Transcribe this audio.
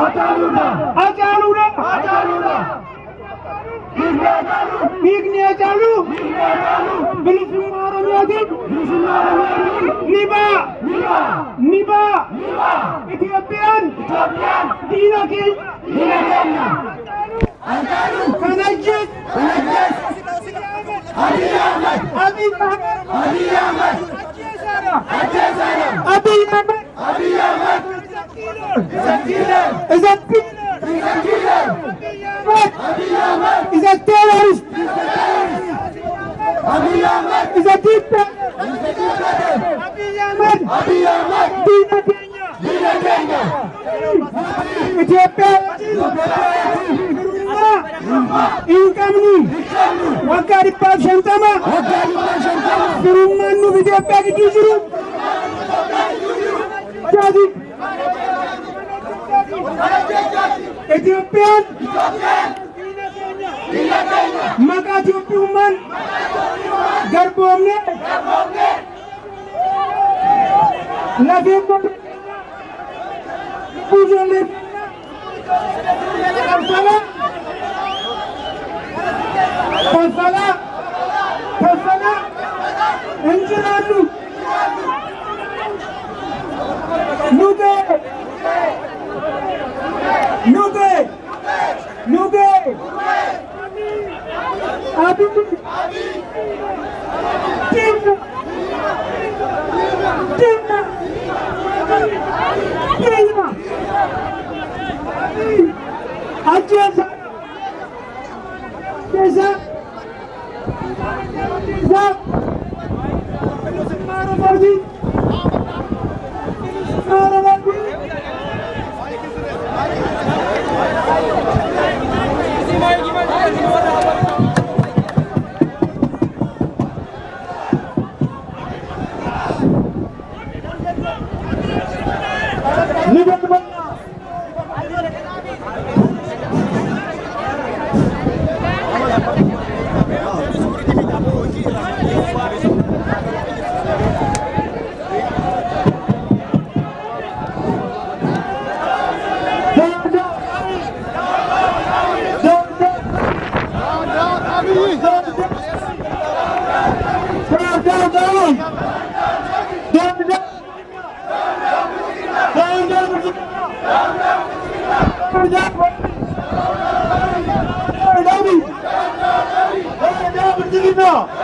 hacaaluudha. Dhiigni hacaaluu bilisummaa Oromiyaatiin ni ba'a. Itoophiyaan diina keenya kan ajjeesu Abiy Ahmed is a terrorist. Abiy Ahmed is a dictator. Abiy Ahmed diina keenya Itoophiyaa hin qabnu waggaa 150 firummaan nuuf Itoophiyaa gidduu jiru Itoophiyaan maqaa Itoophiyummaan garboomne lafeen buujoollee Kaffalaa hin jiraannu Nuge Abi Timna Ajeza No!